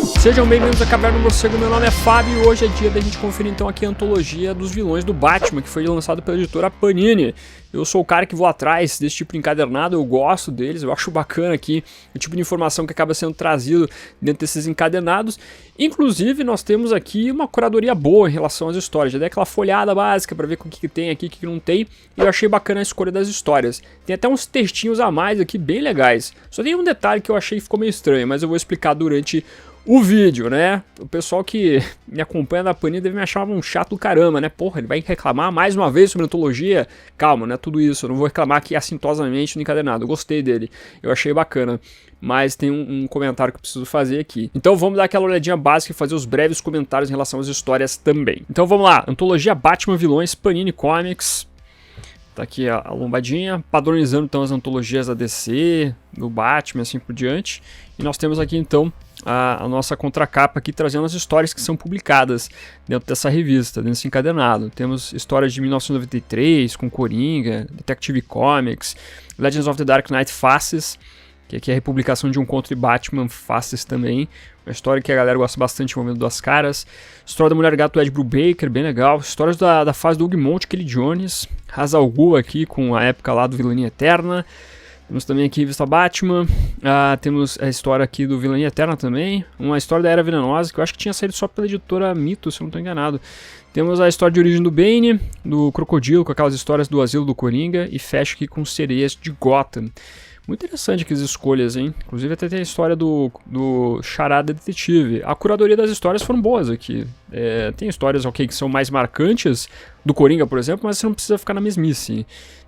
Sejam bem-vindos à Caverna do Morcego, meu nome é Fábio e hoje é dia da gente conferir então aqui a antologia dos vilões do Batman, que foi lançado pela editora Panini. Eu sou o cara que vou atrás desse tipo de encadernado, eu gosto deles, eu acho bacana aqui o tipo de informação que acaba sendo trazido dentro desses encadernados. Inclusive nós temos aqui uma curadoria boa em relação às histórias, já dei aquela folhada básica para ver o que tem aqui, o que não tem, e eu achei bacana a escolha das histórias. Tem até uns textinhos a mais aqui bem legais, só tem um detalhe que eu achei que ficou meio estranho, mas eu vou explicar durante o vídeo, né? O pessoal que me acompanha da Panini deve me achar um chato do caramba, né? Porra, ele vai reclamar mais uma vez sobre antologia? Calma, não é tudo isso. Eu não vou reclamar aqui assintosamente no encadernado. Eu gostei dele. Eu achei bacana. Mas tem um comentário que eu preciso fazer aqui. Então vamos dar aquela olhadinha básica e fazer os breves comentários em relação às histórias também. Então vamos lá. Antologia Batman Vilões, Panini Comics. Tá aqui a lombadinha, padronizando então as antologias da DC, do Batman, assim por diante. E nós temos aqui então a nossa contracapa aqui trazendo as histórias que são publicadas dentro dessa revista, dentro desse encadernado. Temos histórias de 1993 com Coringa, Detective Comics, Legends of the Dark Knight Faces, que aqui é a republicação de um conto de Batman Faces também. Uma história que a galera gosta bastante, envolvendo duas caras. História da Mulher Gato do Ed Brubaker, bem legal. Histórias da fase do Hugh Mont, Kelly Jones. Ra's al Ghul aqui com a época lá do Vilania Eterna. Temos também aqui Vista Batman, temos a história aqui do Vilania Eterna também, uma história da Era Venenosa, que eu acho que tinha saído só pela editora Mito, se eu não estou enganado. Temos a história de origem do Bane, do Crocodilo, com aquelas histórias do Asilo do Coringa, e fecha aqui com Sereias de Gotham. Muito interessante aqui as escolhas, hein? Inclusive até tem a história do Charada Detetive. A curadoria das histórias foram boas aqui. Tem histórias que são mais marcantes, do Coringa, por exemplo, mas você não precisa ficar na mesmice.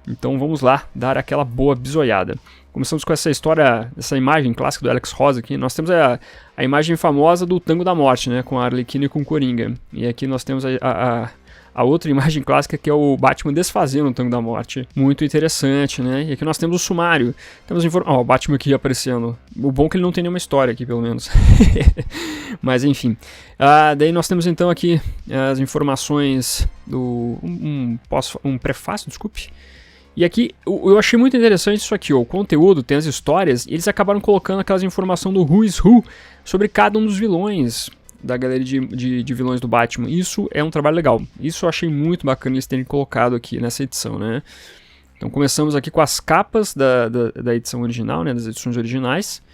Então vamos lá, dar aquela boa bisoiada. Começamos com essa história, essa imagem clássica do Alex Ross aqui. Nós temos a imagem famosa do Tango da Morte, né? Com a Arlequina e com o Coringa. E aqui nós temos a outra imagem clássica, que é o Batman desfazendo o Tango da Morte. Muito interessante, né? E aqui nós temos o sumário. Temos o Batman aqui aparecendo. O bom é que ele não tem nenhuma história aqui, pelo menos. Mas enfim. Daí nós temos então aqui as informações do... um prefácio, desculpe. E aqui, eu achei muito interessante isso aqui, ó, o conteúdo, tem as histórias, e eles acabaram colocando aquelas informações do Who is Who sobre cada um dos vilões da galeria de vilões do Batman. Isso é um trabalho legal. Isso eu achei muito bacana eles terem colocado aqui nessa edição, né? Então começamos aqui com as capas da edição original, né, das edições originais.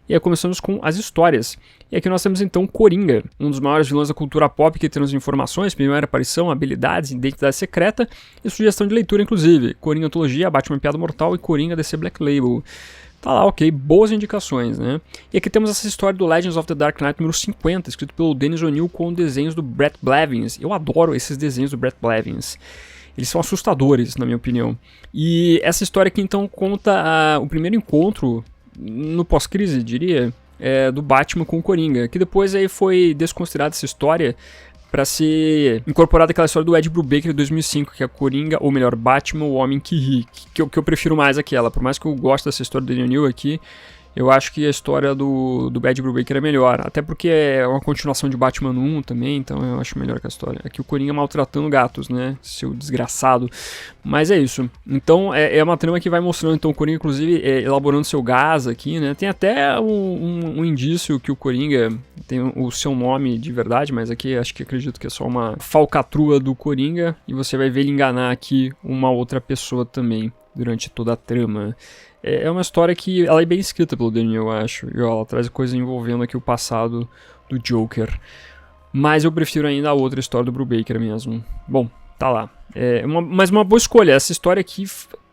E aí começamos com as histórias. E aqui nós temos então Coringa, um dos maiores vilões da cultura pop, que temos informações, primeira aparição, habilidades, identidade secreta e sugestão de leitura inclusive. Coringa Antologia, Batman Piada Mortal e Coringa DC Black Label. Tá lá, ok, boas indicações, né? E aqui temos essa história do Legends of the Dark Knight número 50, escrito pelo Dennis O'Neil com desenhos do Brett Blevins. Eu adoro esses desenhos do Brett Blevins. Eles são assustadores, na minha opinião. E essa história aqui então conta o primeiro encontro no pós-crise, diria, do Batman com o Coringa, que depois aí foi desconsiderada essa história para ser incorporada aquela história do Ed Brubaker de 2005, que é Coringa, ou melhor, Batman, o Homem que Ri, que eu prefiro mais aquela, por mais que eu goste dessa história do Daniel aqui, eu acho que a história do Ed Brubaker é melhor, até porque é uma continuação de Batman 1 também, então eu acho melhor que a história. Aqui o Coringa maltratando gatos, né, seu desgraçado, mas é isso. Então é uma trama que vai mostrando então o Coringa, inclusive, elaborando seu gás aqui, né, tem até um indício que o Coringa tem o seu nome de verdade, mas aqui acredito que é só uma falcatrua do Coringa, e você vai ver ele enganar aqui uma outra pessoa também durante toda a trama. É uma história que ela é bem escrita pelo Daniel, eu acho. E ela traz coisas envolvendo aqui o passado do Joker. Mas eu prefiro ainda a outra história do Brubaker mesmo. Bom, tá lá. Mas uma boa escolha. Essa história aqui,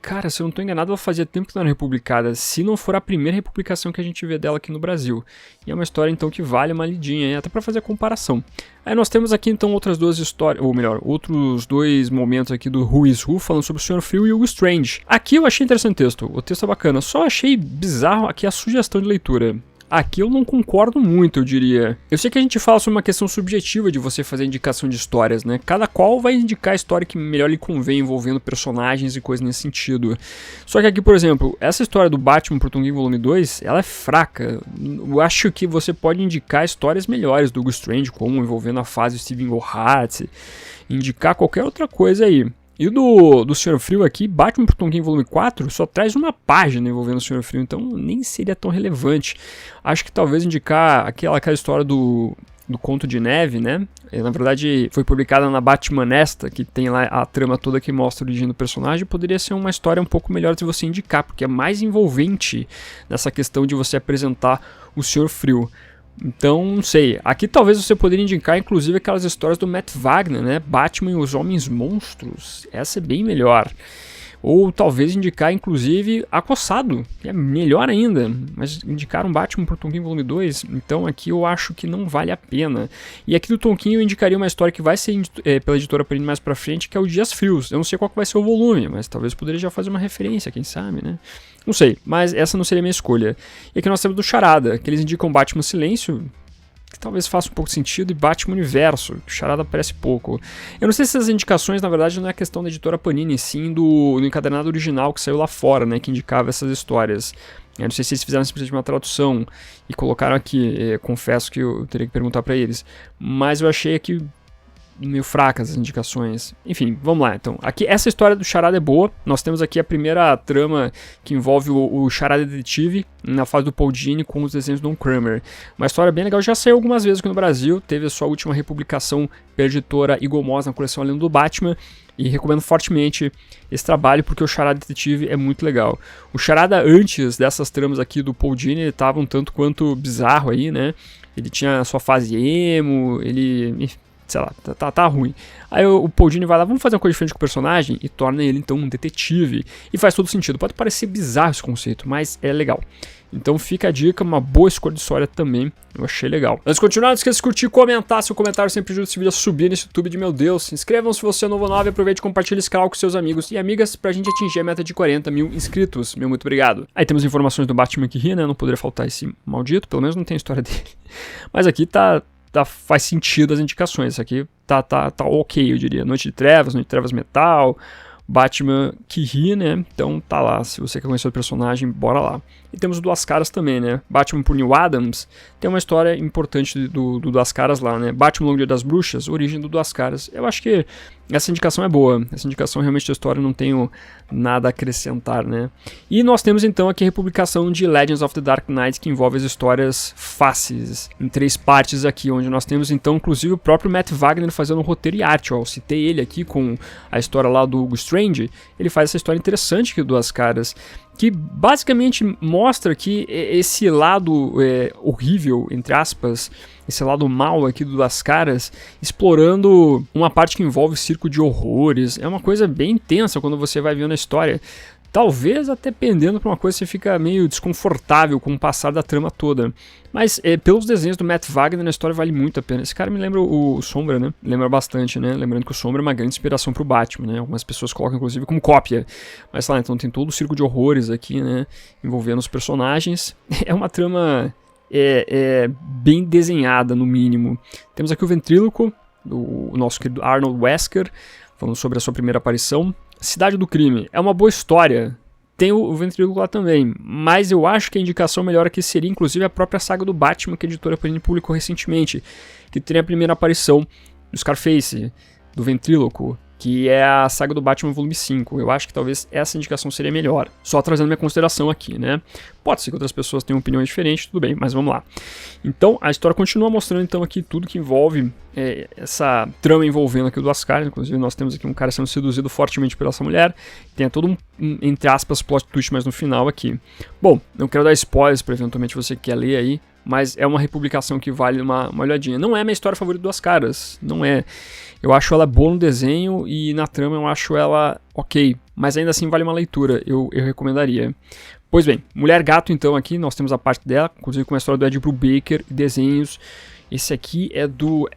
cara, se eu não tô enganado, ela fazia tempo que não era republicada. Se não for a primeira republicação que a gente vê dela aqui no Brasil. E é uma história então que vale uma lidinha, hein? Até pra fazer a comparação. Aí nós temos aqui então outras duas histórias, ou melhor, outros dois momentos aqui do Who is Who, falando sobre o Sr. Phil e o Hugo Strange. Aqui eu achei interessante o texto é bacana, só achei bizarro aqui a sugestão de leitura. Aqui eu não concordo muito, eu diria. Eu sei que a gente fala sobre uma questão subjetiva de você fazer indicação de histórias, né? Cada qual vai indicar a história que melhor lhe convém, envolvendo personagens e coisas nesse sentido. Só que aqui, por exemplo, essa história do Batman pro Tonguinho Volume 2, ela é fraca. Eu acho que você pode indicar histórias melhores do Hugo Strange, como envolvendo a fase Steven Gerrard, indicar qualquer outra coisa aí. E do Senhor Frio aqui, Batman pro Tom King volume 4 só traz uma página envolvendo o Senhor Frio, então nem seria tão relevante. Acho que talvez indicar aquela história do Conto de Neve, né? Na verdade, foi publicada na Batman Esta, que tem lá a trama toda que mostra a origem do personagem. Poderia ser uma história um pouco melhor de você indicar, porque é mais envolvente nessa questão de você apresentar o Senhor Frio. Então, não sei. Aqui talvez você poderia indicar, inclusive, aquelas histórias do Matt Wagner, né? Batman e os Homens Monstros. Essa é bem melhor. Ou talvez indicar, inclusive, Acossado, que é melhor ainda. Mas indicar um Batman pro Tom King volume 2, então aqui eu acho que não vale a pena. E aqui do Tom King eu indicaria uma história que vai ser pela editora Panini mais pra frente, que é o Dias Frios. Eu não sei qual que vai ser o volume, mas talvez eu poderia já fazer uma referência, quem sabe, né? Não sei, mas essa não seria a minha escolha. E aqui nós temos do Charada, que eles indicam Batman Silêncio, que talvez faça um pouco de sentido, e Batman Universo, que o Charada aparece pouco. Eu não sei se essas indicações, na verdade, não é questão da editora Panini, sim do encadernado original que saiu lá fora, né, que indicava essas histórias. Eu não sei se eles fizeram simplesmente uma tradução e colocaram aqui, confesso que eu teria que perguntar pra eles, mas eu achei aqui meio fracas as indicações. Enfim, vamos lá então. Aqui, essa história do Charada é boa. Nós temos aqui a primeira trama que envolve o Charada Detetive na fase do Paul Dini com os desenhos do Don Kramer. Uma história bem legal, já saiu algumas vezes aqui no Brasil, teve a sua última republicação pela editora Eagle Moss na coleção Além do Batman, e recomendo fortemente esse trabalho porque o Charada Detetive é muito legal. O Charada antes dessas tramas aqui do Paul Dini, ele estava um tanto quanto bizarro aí, né? Ele tinha a sua fase emo, ele... sei lá, tá ruim. Aí o Paul Dini vai lá, vamos fazer uma coisa diferente com o personagem e torna ele então um detetive. E faz todo sentido. Pode parecer bizarro esse conceito, mas é legal. Então fica a dica, uma boa escolha de história também. Eu achei legal. Antes de continuar, não esqueça de curtir e comentar. Seu comentário sempre ajuda esse vídeo a subir nesse YouTube de meu Deus. Se inscrevam se você é novo ou nova e aproveite e compartilhe esse canal com seus amigos e amigas pra gente atingir a meta de 40 mil inscritos. Meu muito obrigado. Aí temos informações do Batman que ri, né? Não poderia faltar esse maldito, pelo menos não tem a história dele. Mas aqui faz sentido as indicações. Isso aqui tá ok, eu diria. Noite de Trevas Metal, Batman que ri, né? Então tá lá. Se você quer conhecer o personagem, bora lá. E temos o Duas Caras também, né? Batman por Neil Adams tem uma história importante do Duas Caras lá, né? Batman Longo Dia das Bruxas, origem do Duas Caras. Eu acho que essa indicação é boa. Essa indicação realmente da história não tenho nada a acrescentar, né? E nós temos então aqui a republicação de Legends of the Dark Knight, que envolve as histórias fáceis, em 3 partes aqui, onde nós temos então inclusive o próprio Matt Wagner fazendo roteiro e arte. Ó, eu citei ele aqui com a história lá do Hugo Strange. Ele faz essa história interessante aqui do Duas Caras, que basicamente mostra que esse lado horrível, entre aspas, esse lado mal aqui do Duas Caras, explorando uma parte que envolve circo de horrores. É uma coisa bem intensa quando você vai vendo a história. Talvez até pendendo para uma coisa que você fica meio desconfortável com o passar da trama toda. Mas pelos desenhos do Matt Wagner, a história vale muito a pena. Esse cara me lembra o Sombra, né? Lembra bastante, né? Lembrando que o Sombra é uma grande inspiração pro Batman, né? Algumas pessoas colocam inclusive como cópia. Mas sei lá, então tem todo o circo de horrores aqui, né? Envolvendo os personagens. É uma trama bem desenhada, no mínimo. Temos aqui o Ventríloco, o nosso querido Arnold Wesker, falando sobre a sua primeira aparição. Cidade do Crime é uma boa história, tem o Ventríloco lá também, mas eu acho que a indicação melhor aqui seria inclusive a própria saga do Batman que a editora Panini publicou recentemente, que tem a primeira aparição do Scarface, do Ventríloco, que é a saga do Batman volume 5. Eu acho que talvez essa indicação seria melhor. Só trazendo minha consideração aqui, né? Pode ser que outras pessoas tenham opiniões diferentes, tudo bem, mas vamos lá. Então, a história continua mostrando então aqui tudo que envolve essa trama envolvendo aqui o Duas Caras. Inclusive, nós temos aqui um cara sendo seduzido fortemente por essa mulher. Tem todo entre aspas, plot twist mais no final aqui. Bom, não quero dar spoilers para eventualmente você que quer ler aí, mas é uma republicação que vale uma olhadinha. Não é minha história favorita do Duas Caras, não é. Eu acho ela boa no desenho e na trama eu acho ela ok, mas ainda assim vale uma leitura, eu recomendaria. Pois bem, Mulher Gato então aqui, nós temos a parte dela, inclusive com a história do Ed Brubaker e desenhos. Esse aqui é do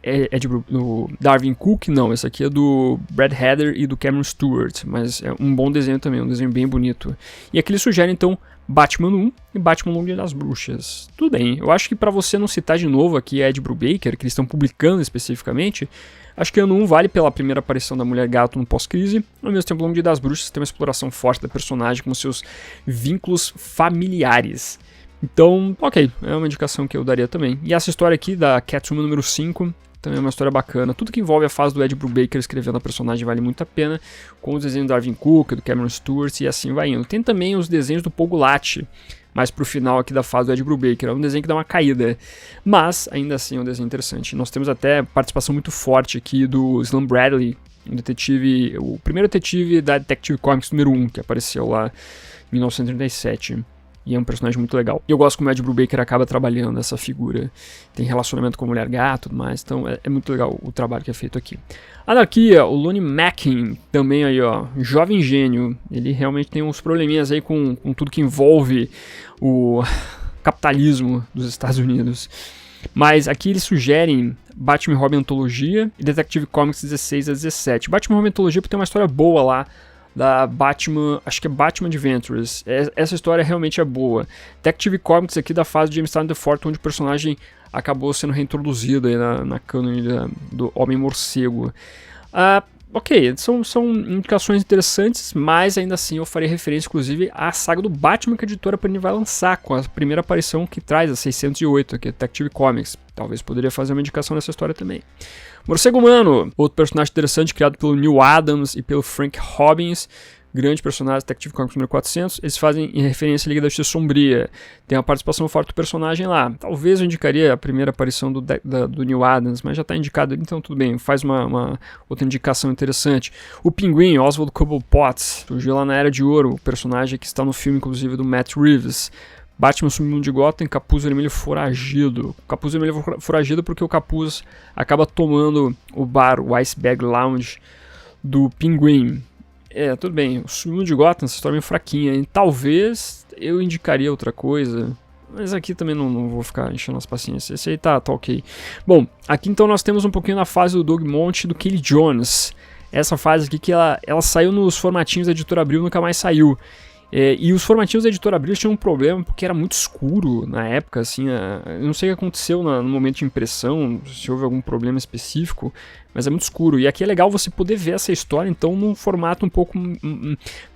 Darwin Cook, não, esse aqui é do Brad Hatter e do Cameron Stewart, mas é um bom desenho também, um desenho bem bonito. E aqui ele sugere então Batman 1 e Batman Longo Dia das Bruxas. Tudo bem, eu acho que para você não citar de novo aqui Ed Brubaker, que eles estão publicando especificamente, acho que ano 1 vale pela primeira aparição da Mulher Gato no pós-crise, ao mesmo tempo Longo Dia das Bruxas tem uma exploração forte da personagem com seus vínculos familiares. Então, ok, é uma indicação que eu daria também. E essa história aqui da Catwoman número 5, também é uma história bacana. Tudo que envolve a fase do Ed Brubaker escrevendo a personagem vale muito a pena, com os desenhos do Arvin Cook, do Cameron Stewart e assim vai indo. Tem também os desenhos do Paul Gulati, mais pro final aqui da fase do Ed Brubaker. É um desenho que dá uma caída, mas ainda assim é um desenho interessante. Nós temos até participação muito forte aqui do Slam Bradley, o primeiro detetive da Detective Comics número 1, que apareceu lá em 1937. E é um personagem muito legal. E eu gosto como o Ed Brubaker acaba trabalhando essa figura. Tem relacionamento com a mulher gato e tudo mais. Então é muito legal o trabalho que é feito aqui. Anarquia, o Lonnie Mackin, também aí, ó, jovem gênio. Ele realmente tem uns probleminhas aí com tudo que envolve o capitalismo dos Estados Unidos. Mas aqui eles sugerem Batman e Robin Antologia e Detective Comics 16 a 17. Batman e Robin Antologia porque tem uma história boa lá da Batman, acho que é Batman Adventures. Essa história realmente é boa. Detective Comics aqui da fase de James Tynion the Fourth, onde o personagem acabou sendo reintroduzido aí na cânone do Homem-Morcego. Ok, são indicações interessantes, mas ainda assim eu farei referência inclusive à saga do Batman que a editora Panini vai lançar, com a primeira aparição que traz a 608, que é Detective Comics. Talvez poderia fazer uma indicação nessa história também. Morcego Humano, outro personagem interessante criado pelo Neil Adams e pelo Frank Robbins, grande personagem, Detective Comics número 400, eles fazem em referência à Liga da Justiça Sombria. Tem uma participação forte do personagem lá. Talvez eu indicaria a primeira aparição do Neil Adams, mas já está indicado, então tudo bem, faz uma outra indicação interessante. O Pinguim, Oswald Cobblepot, surgiu lá na Era de Ouro, o personagem que está no filme, inclusive, do Matt Reeves. Batman Submundo de Gotham, Capuz Vermelho Foragido. Capuz Vermelho Foragido porque o Capuz acaba tomando o bar, o Iceberg Lounge do Pinguim. Tudo bem, o Submundo de Gotham, essa história é meio fraquinha, hein? Talvez eu indicaria outra coisa, mas aqui também não vou ficar enchendo as paciências. Esse aí tá ok. Bom, aqui então nós temos um pouquinho na fase do Doug Monte e do Kelly Jones. Essa fase aqui que ela saiu nos formatinhos da Editora Abril, nunca mais saiu. E os formatinhos da Editora Abril tinham um problema porque era muito escuro na época, assim, eu não sei o que aconteceu no momento de impressão, se houve algum problema específico, mas é muito escuro. E aqui é legal você poder ver essa história, então, num formato um pouco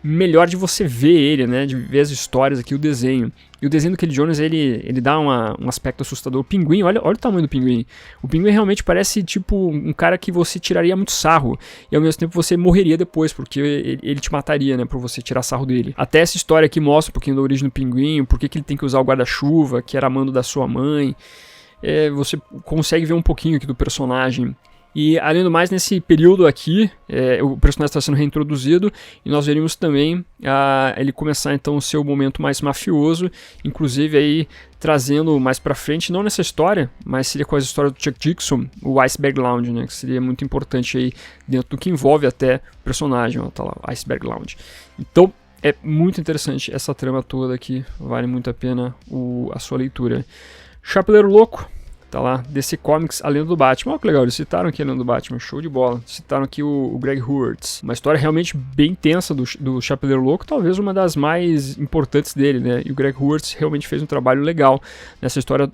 melhor de você ver ele, né, de ver as histórias aqui, o desenho. E o desenho do Kelly Jones, ele dá um aspecto assustador. O Pinguim, olha o tamanho do Pinguim. O Pinguim realmente parece, tipo, um cara que você tiraria muito sarro. E ao mesmo tempo você morreria depois, porque ele te mataria, né, por você tirar sarro dele. Até essa história aqui mostra um pouquinho da origem do Pinguim, por que ele tem que usar o guarda-chuva, que era mando da sua mãe. Você consegue ver um pouquinho aqui do personagem. E além do mais, nesse período aqui, o personagem está sendo reintroduzido e nós veríamos também ele começar então o seu momento mais mafioso, inclusive aí trazendo mais pra frente, não nessa história, mas seria com as histórias do Chuck Dixon, o Iceberg Lounge, né, que seria muito importante aí dentro do que envolve até o personagem, ó, tá lá, Iceberg Lounge. Então, é muito interessante essa trama toda aqui, vale muito a pena a sua leitura. Chapeleiro Louco, tá lá, DC Comics, A Lenda do Batman. Olha que legal, eles citaram aqui A Lenda do Batman, show de bola. Citaram aqui o Greg Hurwitz. Uma história realmente bem tensa do Chapeleiro Louco, talvez uma das mais importantes dele, né? E o Greg Hurwitz realmente fez um trabalho legal nessa história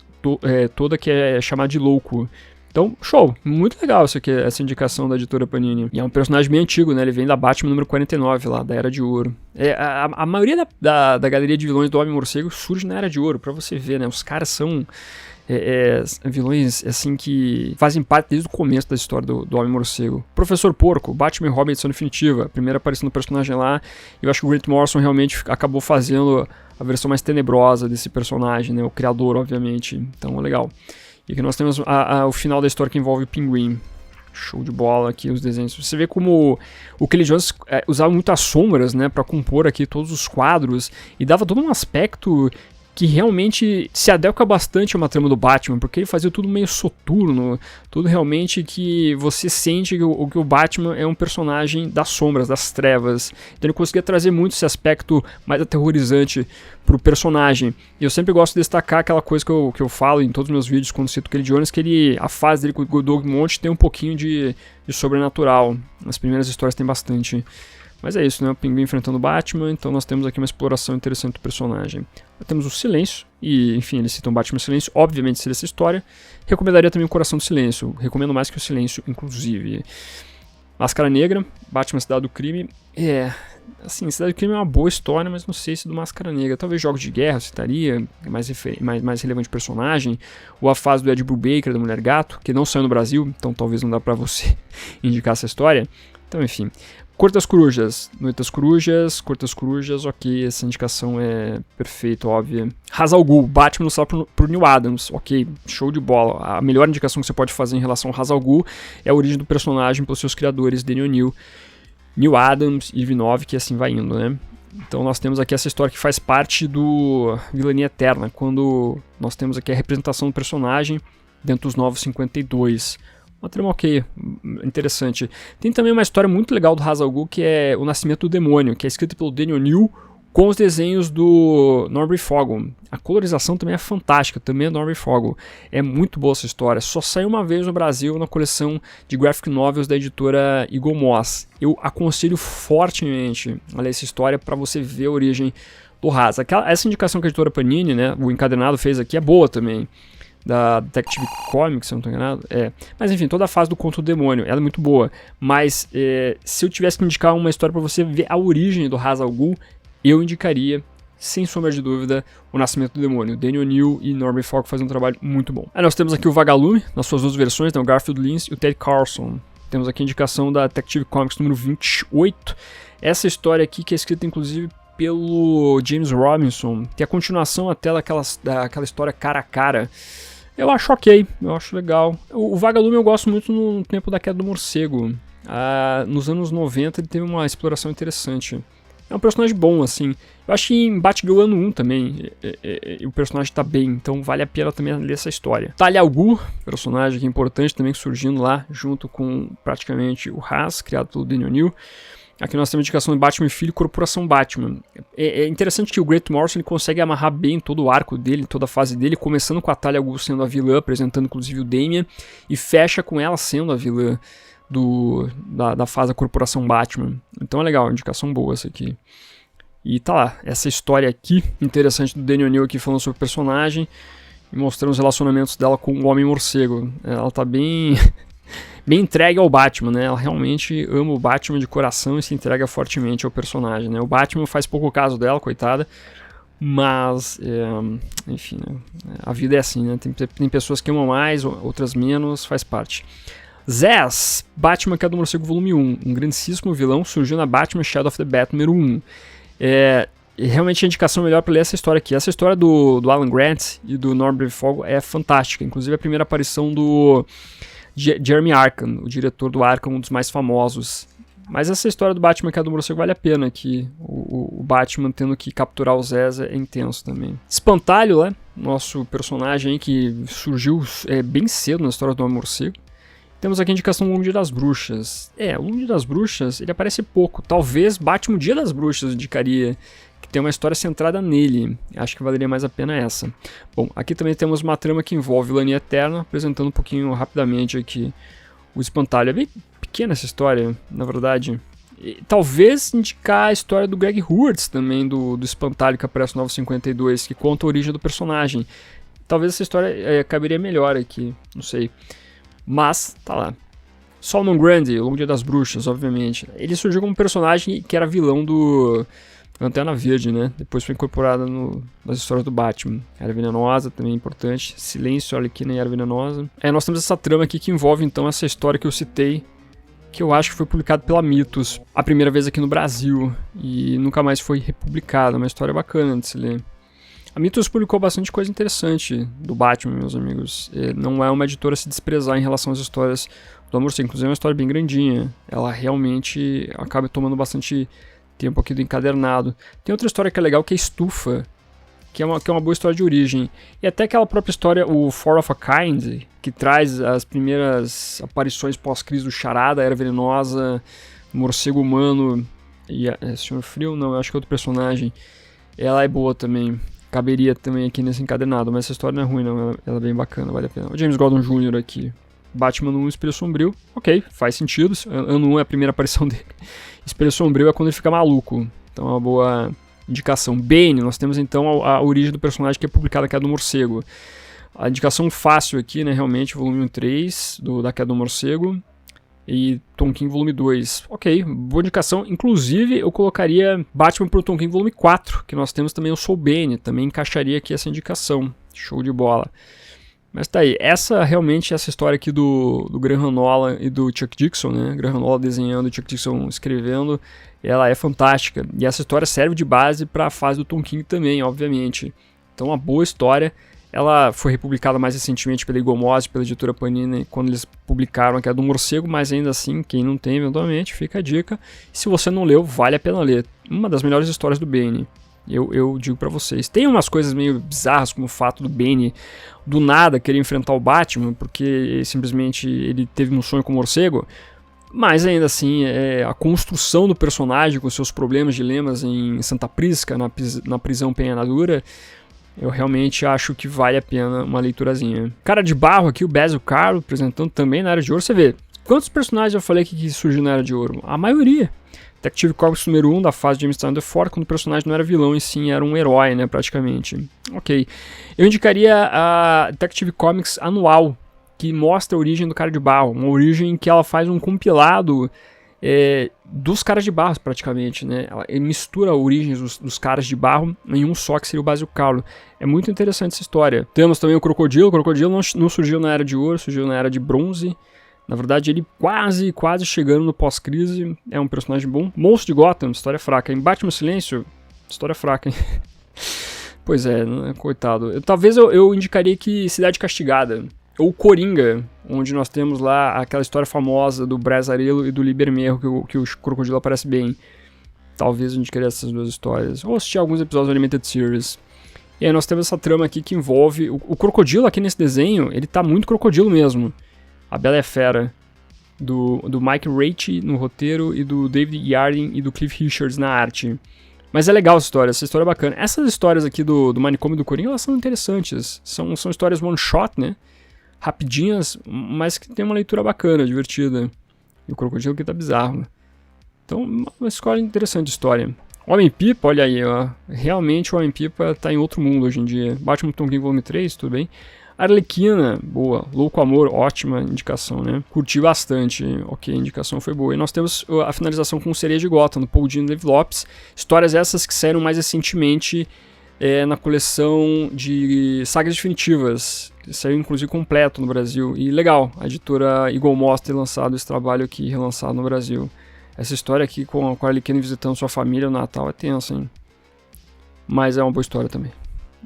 toda que é chamada de Louco. Então, show, muito legal essa indicação da editora Panini. E é um personagem bem antigo, né? Ele vem da Batman número 49, lá, da Era de Ouro. A maioria da galeria de vilões do Homem-Morcego surge na Era de Ouro, pra você ver, né? Os caras são vilões assim que fazem parte desde o começo da história do Homem-Morcego. Professor Porco, Batman e Robin edição definitiva, primeira aparição do personagem lá. E eu acho que o Grant Morrison realmente acabou fazendo a versão mais tenebrosa desse personagem, né? O criador, obviamente. Então é legal. E aqui nós temos o final da história que envolve o Pinguim. Show de bola aqui os desenhos. Você vê como o Kelly Jones usava muitas sombras, né, para compor aqui todos os quadros e dava todo um aspecto que realmente se adequa bastante a uma trama do Batman, porque ele fazia tudo meio soturno, tudo realmente que você sente que o Batman é um personagem das sombras, das trevas. Então ele conseguia trazer muito esse aspecto mais aterrorizante pro personagem. E eu sempre gosto de destacar aquela coisa que eu falo em todos os meus vídeos quando cito o Kelly Jones, que a fase dele com o Doug Monte tem um pouquinho de sobrenatural. Nas primeiras histórias tem bastante. Mas é isso, né? O Pinguim enfrentando o Batman, então nós temos aqui uma exploração interessante do personagem. Temos o Silêncio, e enfim, eles citam Batman Silêncio, obviamente seria essa história. Recomendaria também o Coração do Silêncio, recomendo mais que o Silêncio, inclusive. Máscara Negra, Batman Cidade do Crime, assim, Cidade do Crime é uma boa história, mas não sei se do Máscara Negra. Talvez Jogos de Guerra, citaria, mais relevante personagem. Ou a fase do Ed Brubaker, da Mulher Gato, que não saiu no Brasil, então talvez não dá pra você indicar essa história. Então, enfim. Corte das Corujas, Noite das Corujas, Corte das Corujas, ok, essa indicação é perfeita, óbvia. Ra's al Ghul, Batman ilustrado por Neil Adams, ok, show de bola. A melhor indicação que você pode fazer em relação ao Ra's al Ghul é a origem do personagem pelos seus criadores, Danny O'Neill, Neil Adams e Vinov, que assim vai indo, né? Então nós temos aqui essa história que faz parte do Vilania Eterna, quando nós temos aqui a representação do personagem dentro dos Novos 52. Uma trama ok, interessante. Tem também uma história muito legal do Ra's al Ghul, que é O Nascimento do Demônio, que é escrita pelo Danny O'Neill com os desenhos do Norbury Fogel. A colorização também é fantástica, também é do Norbury Fogel. É muito boa essa história. Só saiu uma vez no Brasil na coleção de graphic novels da editora Eagle Moss. Eu aconselho fortemente a ler essa história para você ver a origem do Ra's. Essa indicação que a editora Panini, né, o encadernado fez aqui, é boa também. Da Detective Comics, se eu não estou enganado. Mas enfim, toda a fase do Conto do Demônio, ela é muito boa. Mas se eu tivesse que indicar uma história para você ver a origem do Ra's al Ghul, eu indicaria, sem sombra de dúvida, O Nascimento do Demônio. Danny O'Neill e Norbury Fogel fazem um trabalho muito bom. Aí nós temos aqui o Vagalume, nas suas duas versões, né, o Garfield Lins e o Ted Carlson. Temos aqui a indicação da Detective Comics número 28. Essa história aqui que é escrita inclusive pelo James Robinson, que é a continuação até daquela história cara a cara. Eu acho ok, eu acho legal. O Vagalume eu gosto muito no tempo da Queda do Morcego. Nos anos 90 ele teve uma exploração interessante. É um personagem bom, assim. Eu acho que em Batgirl ano 1 também o personagem tá bem, então vale a pena também ler essa história. Talia al Ghul, personagem que é importante também, surgindo lá junto com praticamente o Ra's, criado pelo Danny O'Neill. Aqui nós temos a indicação de Batman e Filho, Corporação Batman. É interessante que o Grant Morrison ele consegue amarrar bem todo o arco dele, toda a fase dele, começando com a Talia al Ghul sendo a vilã, apresentando inclusive o Damian, e fecha com ela sendo a vilã da fase da Corporação Batman. Então é legal, indicação boa essa aqui. E tá lá, essa história aqui, interessante do Danny O'Neill aqui falando sobre o personagem, e mostrando os relacionamentos dela com o Homem-Morcego. Ela tá bem... bem entregue ao Batman, né? Ela realmente ama o Batman de coração e se entrega fortemente ao personagem, né? O Batman faz pouco caso dela, coitada, mas, enfim, né? A vida é assim, né? Tem pessoas que amam mais, outras menos, faz parte. Zsasz, Batman Queda do Morcego volume 1, um grandíssimo vilão, surgiu na Batman Shadow of the Bat número 1. Realmente a indicação melhor para ler essa história aqui. Essa história do Alan Grant e do Norbury Fogel é fantástica, inclusive a primeira aparição do Jeremy Arkham, o diretor do Arkham, um dos mais famosos. Mas essa história do Batman Queda do Morcego vale a pena, que o Batman tendo que capturar o Zsasz é intenso também. Espantalho, né? Nosso personagem aí que surgiu bem cedo na história do Homem-Morcego. Temos aqui a indicação do Longo Dia das Bruxas. O Longo Dia das Bruxas, ele aparece pouco. Talvez Batman Dia das Bruxas indicaria, que tem uma história centrada nele. Acho que valeria mais a pena essa. Bom, aqui também temos uma trama que envolve Vilania Eterna, apresentando um pouquinho rapidamente aqui o Espantalho. É bem pequena essa história, na verdade. E, talvez indicar a história do Greg Hurts também, do Espantalho, que aparece no 952, que conta a origem do personagem. Talvez essa história caberia melhor aqui, não sei. Mas, tá lá. Solomon Grundy, o Longo Dia das Bruxas, obviamente. Ele surgiu como personagem que era vilão do Lanterna Verde, né? Depois foi incorporado nas histórias do Batman. Era Venenosa, também importante. Silêncio, Arlequina e Era Venenosa. Nós temos essa trama aqui que envolve, então, essa história que eu citei, que eu acho que foi publicado pela Mythos a primeira vez aqui no Brasil. E nunca mais foi republicada. Uma história bacana de se ler. A Mythos publicou bastante coisa interessante do Batman, meus amigos. Não é uma editora a se desprezar em relação às histórias do Homem-Morcego. Inclusive é uma história bem grandinha. Ela realmente acaba tomando bastante tempo aqui do encadernado. Tem outra história que é legal, que é Estufa, que é uma boa história de origem. E até aquela própria história, o Four of a Kind, que traz as primeiras aparições pós-crise do Charada, Era Venenosa, Morcego Humano e Senhor Frio, não, eu acho que é outro personagem. Ela é boa também. Caberia também aqui nesse encadernado, mas essa história não é ruim não, ela é bem bacana, vale a pena. O James Gordon Jr. aqui, Batman 1, Espelho Sombrio, ok, faz sentido, ano 1 é a primeira aparição dele. Espelho Sombrio é quando ele fica maluco, então é uma boa indicação. Bane, nós temos então a origem do personagem que é publicada aqui, é do Morcego. A indicação fácil aqui, né, realmente, volume 3 da Queda do Morcego. e Tom King volume 2. Ok, boa indicação. Inclusive, eu colocaria Batman pro Tom King volume 4, que nós temos também o Soul Bane, também encaixaria aqui essa indicação. Show de bola. Mas tá aí, essa história aqui do Graham Nolan e do Chuck Dixon, né? Graham Nolan desenhando e Chuck Dixon escrevendo, ela é fantástica. E essa história serve de base para a fase do Tom King também, obviamente. Então, uma boa história. Ela foi republicada mais recentemente pela Eagle Moss, pela editora Panini, quando eles publicaram a Queda do Morcego, mas ainda assim, quem não tem, eventualmente, fica a dica. E se você não leu, vale a pena ler. Uma das melhores histórias do Bane. Eu digo pra vocês. Tem umas coisas meio bizarras, como o fato do Bane do nada querer enfrentar o Batman, porque simplesmente ele teve um sonho com o morcego. Mas ainda assim, a construção do personagem com seus problemas, dilemas em Santa Prisca, na prisão Penhadura, eu realmente acho que vale a pena uma leiturazinha. Cara de Barro aqui, o Basil Karlo, apresentando também na Era de Ouro. Você vê, quantos personagens eu falei que surgiu na Era de Ouro? A maioria. Detective Comics número 1 da fase de James Tynion The quando o personagem não era vilão e sim era um herói, né, praticamente. Ok. Eu indicaria a Detective Comics anual, que mostra a origem do Cara de Barro. Uma origem que ela faz um compilado dos Caras de Barro, praticamente, né. Ela mistura origens dos Caras de Barro em um só, que seria o Basil Karlo. É muito interessante essa história. Temos também o Crocodilo. O Crocodilo não surgiu na Era de Ouro, surgiu na Era de Bronze. Na verdade, ele quase chegando no pós-crise. É um personagem bom. Monstro de Gotham, história fraca. Em Batman Silêncio, história fraca, hein? Pois é, coitado. Talvez eu indicaria que Cidade Castigada. Ou Coringa, onde nós temos lá aquela história famosa do Brasarello e do Libermerro, que o Crocodilo aparece bem. Talvez eu indicaria essas duas histórias. Ou assistir alguns episódios do Animated Series. E aí nós temos essa trama aqui que envolve... O Crocodilo aqui nesse desenho, ele tá muito crocodilo mesmo. A Bela e a Fera, do Mike Raichi no roteiro e do David Yarding e do Cliff Richards na arte. Mas é legal essa história é bacana. Essas histórias aqui do Manicômio do Coringa, elas são interessantes. São histórias one shot, né? Rapidinhas, mas que tem uma leitura bacana, divertida. E o Crocodilo aqui tá bizarro. Então, uma escola interessante de história. Homem-Pipa, olha aí, ó. Realmente o Homem-Pipa tá em outro mundo hoje em dia. Batman Tom King Volume 3, tudo bem. Arlequina, boa. Louco Amor, ótima indicação, né? Curti bastante, ok, a indicação foi boa. E nós temos a finalização com Sereia de Gotham, do Paul Dini e Dave Lopes. Histórias essas que saíram mais recentemente na coleção de sagas definitivas. Que saiu inclusive completo no Brasil. E legal, a editora Eagle Moss ter lançado esse trabalho aqui, relançado no Brasil. Essa história aqui com a Arlequina visitando sua família no Natal é tensa, hein? Mas é uma boa história também.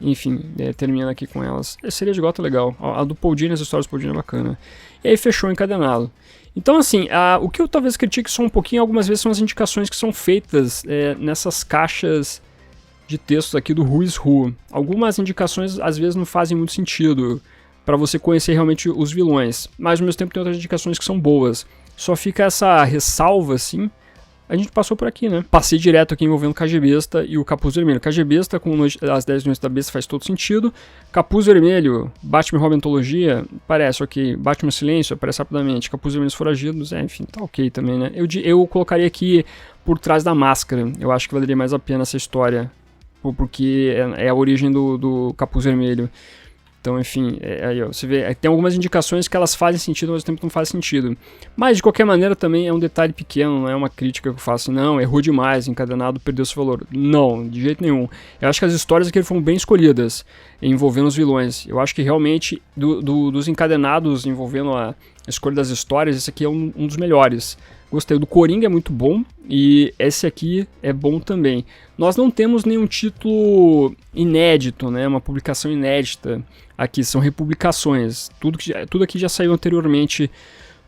Enfim, termina aqui com elas. Seria de Gotham legal. A do Paul Dini, as histórias do Paul Dini é bacana. E aí fechou encadenado. Então assim, o que eu talvez critique só um pouquinho, algumas vezes são as indicações que são feitas nessas caixas de textos aqui do Who is Who. Algumas indicações às vezes não fazem muito sentido para você conhecer realmente os vilões. Mas ao mesmo tempo tem outras indicações que são boas. Só fica essa ressalva assim. A gente passou por aqui, né? Passei direto aqui envolvendo Cage Besta e o Capuz Vermelho. Cage Besta com as 10 noites da besta faz todo sentido. Capuz Vermelho, Batman Robin Antologia, parece ok. Batman Silêncio, aparece rapidamente. Capuz Vermelhos Foragidos, enfim, tá ok também, né? Eu colocaria aqui Por Trás da Máscara. Eu acho que valeria mais a pena essa história, porque é a origem do Capuz Vermelho. Então, enfim, aí ó, você vê, tem algumas indicações que elas fazem sentido, mas ao mesmo tempo não fazem sentido. Mas, de qualquer maneira, também é um detalhe pequeno, não é uma crítica que eu faço, não, errou demais, encadenado, perdeu seu valor. Não, de jeito nenhum. Eu acho que as histórias aqui foram bem escolhidas, envolvendo os vilões. Eu acho que realmente, dos encadenados envolvendo a escolha das histórias, esse aqui é um dos melhores. Gostei, o do Coringa é muito bom e esse aqui é bom também. Nós não temos nenhum título inédito, né? Uma publicação inédita aqui, são republicações. Tudo aqui já saiu anteriormente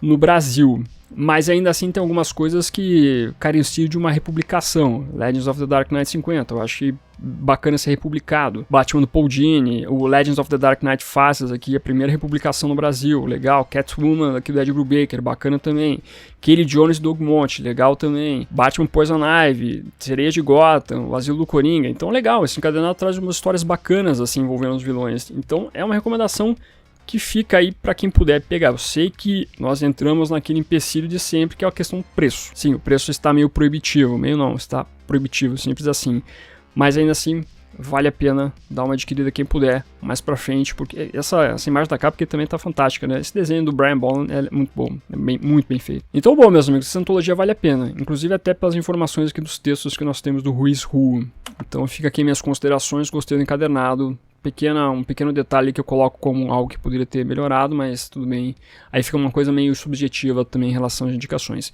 no Brasil, mas ainda assim tem algumas coisas que carenciam de uma republicação. Legends of the Dark Knight 50, eu acho que bacana ser republicado. Batman do Paul Dini, o Legends of the Dark Knight Faces aqui, a primeira republicação no Brasil, legal. Catwoman aqui do Ed Brubaker, bacana também. Kelly Jones e Doug Monte, legal também. Batman Poison Ivy, Sereia de Gotham, o Asilo do Coringa, então legal, esse encadenado traz umas histórias bacanas assim envolvendo os vilões, então é uma recomendação que fica aí para quem puder pegar. Eu sei que nós entramos naquele empecilho de sempre, que é a questão do preço. Sim, o preço está meio proibitivo, está proibitivo, simples assim. Mas ainda assim, vale a pena dar uma adquirida quem puder mais pra frente, porque essa imagem da capa aqui também tá fantástica, né? Esse desenho do Brian Bolland é muito bom, é muito bem feito. Então, bom, meus amigos, essa antologia vale a pena, inclusive até pelas informações aqui dos textos que nós temos do Who's Who. Então fica aqui minhas considerações, gostei do encadernado. Um pequeno detalhe que eu coloco como algo que poderia ter melhorado, mas tudo bem. Aí fica uma coisa meio subjetiva também em relação às indicações.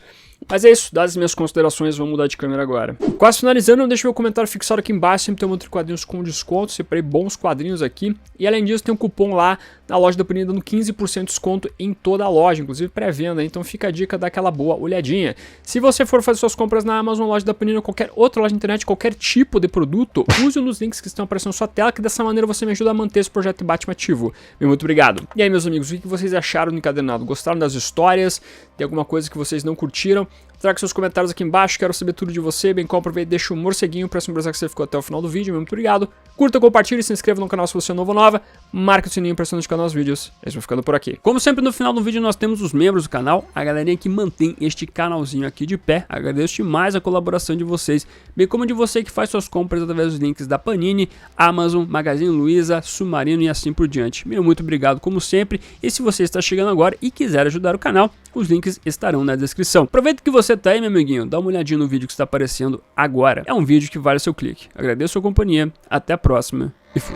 Mas é isso, dadas as minhas considerações, vamos mudar de câmera agora. Quase finalizando, não deixe meu comentário fixado aqui embaixo, sempre tem um monte de quadrinhos com desconto, separei bons quadrinhos aqui. E além disso, tem um cupom lá na loja da Panini dando 15% de desconto em toda a loja, inclusive pré-venda, então fica a dica daquela boa olhadinha. Se você for fazer suas compras na Amazon, loja da Panini ou qualquer outra loja de internet, qualquer tipo de produto, use um dos links que estão aparecendo na sua tela, que dessa maneira você me ajuda a manter esse projeto de Batman ativo. Muito obrigado. E aí, meus amigos, o que vocês acharam do encadernado? Gostaram das histórias? Tem alguma coisa que vocês não curtiram? Traga seus comentários aqui embaixo, quero saber tudo de você, bem como aproveita e deixa um morceguinho para lembrar que você ficou até o final do vídeo, muito obrigado. Curta, compartilhe e se inscreva no canal se você é novo ou nova, marque o sininho para ser notificado nos vídeos, eles vão ficando por aqui. Como sempre, no final do vídeo nós temos os membros do canal, a galerinha que mantém este canalzinho aqui de pé, agradeço demais a colaboração de vocês, bem como de você que faz suas compras através dos links da Panini, Amazon, Magazine Luiza, Submarino e assim por diante. Muito obrigado como sempre, e se você está chegando agora e quiser ajudar o canal, os links estarão na descrição. Aproveita que você tá aí, meu amiguinho, dá uma olhadinha no vídeo que está aparecendo agora. É um vídeo que vale o seu clique. Agradeço a sua companhia, até a próxima e fui.